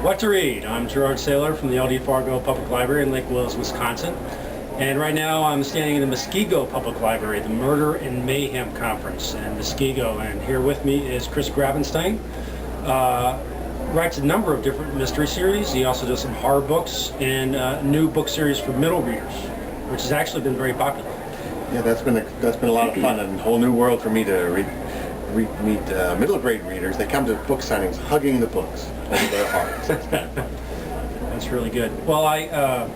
What to read? I'm Gerard Saylor from the LD Fargo Public Library in Lake Willis, Wisconsin. And right now I'm standing in the Muskego Public Library, the Murder and Mayhem Conference in Muskego. And here with me is Chris Grabenstein. Writes a number of different mystery series. He also does some horror books and a new book series for middle readers, which has actually been very popular. Yeah, that's been a lot of fun and a whole new world for me to meet middle grade readers. They come to book signings hugging the books over their hearts. That's kind of fun. That's really good. Well, I'm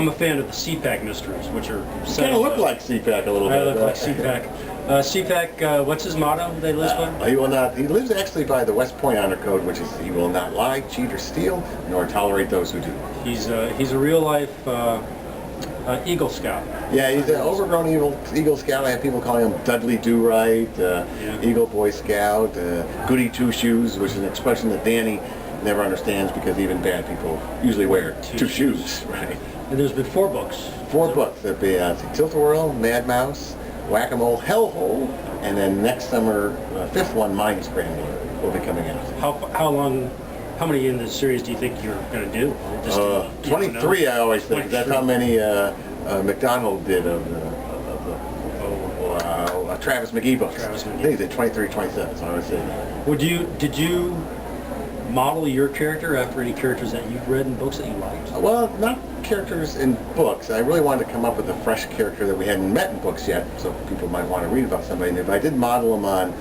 a fan of the Ceepak mysteries, which are you kind of look like Ceepak a little bit. I look like Ceepak. Ceepak, what's his motto that he lives by? He will not. He lives actually by the West Point honor code, which is he will not lie, cheat, or steal, nor tolerate those who do. He's a real life Eagle Scout. Yeah, he's an overgrown Eagle Scout. I have people calling him Dudley Do-Right, Eagle Boy Scout, Goody Two Shoes, which is an expression that Danny never understands because even bad people usually wear two shoes. Right. And there's been 4 books. 4 books. There'll be Tilt-a-Whirl, Mad Mouse, Whack-a-Mole, Hellhole, and then next summer, 5th one, Mind Scrambler, will be coming out. How many in this series do you think you're going to do? 23, I always think. 23. That's how many McDonald did of Travis McGee books. I think he did 23, 27, so I would say that. Did you model your character after any characters that you've read in books that you liked? Well, not characters in books. I really wanted to come up with a fresh character that we hadn't met in books yet, so people might want to read about somebody new. But I did model him on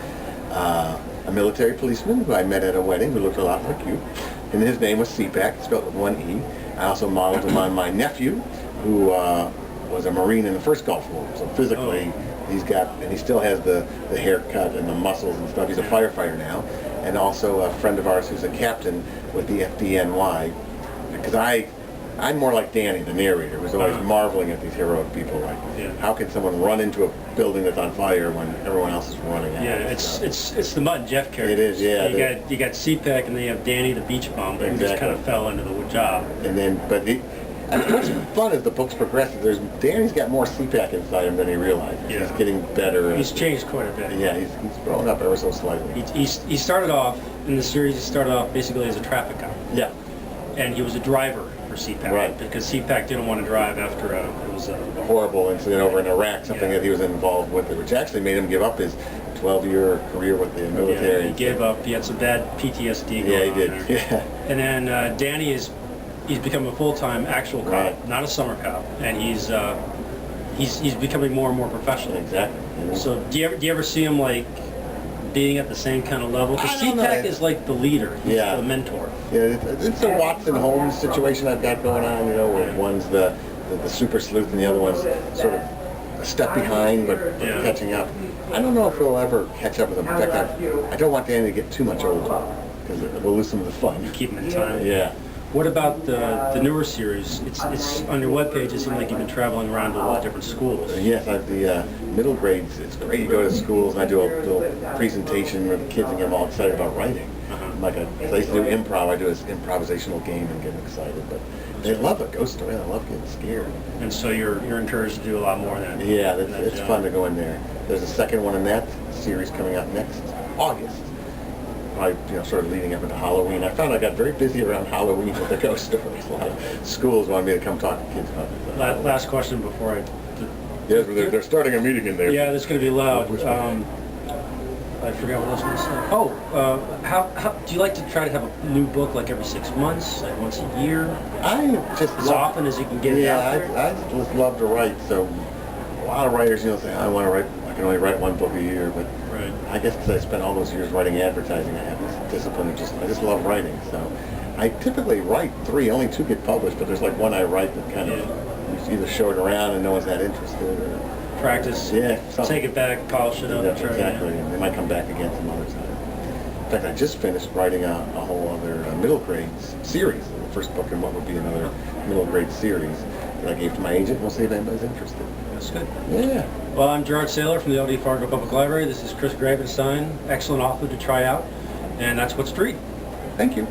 a military policeman who I met at a wedding who looked a lot like you, and his name was Ceepak, spelled with 1 E. I also modeled him on my nephew, who was a Marine in the first Gulf War. So physically, he still has the haircut and the muscles and stuff. He's a firefighter now, and also a friend of ours who's a captain with the FDNY. Because I'm more like Danny, the narrator, who's always marveling at these heroic people. Like, how can someone run into a building that's on fire when everyone else is running out? Yeah, it's the Mutt and Jeff character. It is, yeah. You got Ceepak, and then you have Danny, the beach bum, who just kind of fell into the job. And then, what's fun as the books progress, Danny's got more Ceepak inside him than he realizes. Yeah. He's getting better. He's changed quite a bit. Yeah, he's grown up ever so slightly. He started off in the series. He started off basically as a traffic cop. Yeah. And he was a driver for Ceepak. Right. Because Ceepak didn't want to drive after it was a horrible incident over in Iraq, something that he was involved with, which actually made him give up his 12-year career with the military. Yeah, he gave up. He had some bad PTSD going on there. Yeah. And then Danny he's become a full-time actual cop, not a summer cop, and he's becoming more and more professional. Exactly. Mm-hmm. So do you ever see him like being at the same kind of level? Because Ceepak is like the leader, he's the mentor. Yeah, it's a Watson Holmes situation I've got going on, where one's the super sleuth and the other one's sort of a step behind but catching up. I don't know if we'll ever catch up with him. In fact, I don't want Danny to get too much older because we'll lose some of the fun. You keep him in time. Yeah. What about the newer series? It's on your webpage. It seems like you've been traveling around to a lot of different schools. Yes, the middle grades. It's great. You go to schools and I do a little presentation with the kids and get them all excited about writing. I used to do improv. I do this improvisational game and get them excited. But they love a ghost story. They love getting scared. And so you're encouraged to do a lot more than that. Yeah, it's fun to go in there. There's a second one in that series coming out next August. Sort of leading up into Halloween. I found I got very busy around Halloween with the ghost stories. A lot of schools wanted me to come talk to kids about it. Last question before Yes, they're starting a meeting in there. Yeah, it's going to be loud. I forgot what I was going to say. Oh, how do you like to try to have a new book like every 6 months, like once a year? I just as often as you can get it out there? I just love to write. So a lot of writers, say I want to write. I can only write 1 book a year, but I guess because I spent all those years writing advertising, I have this discipline of I just love writing. So I typically write 3, only 2 get published, but there's like one I write that kind of either show it around and no one's that interested, or practice. Yeah, take it back, polish it up. Exactly. And they might come back again some other time. In fact, I just finished writing a whole other middle grade series. The first book in what would be another middle grade series that I gave to my agent. We'll see if anybody's interested. That's good. Yeah. Well, I'm Gerard Saylor from the LD Fargo Public Library. This is Chris Grabenstein. Excellent author to try out. And that's what's to read. Thank you.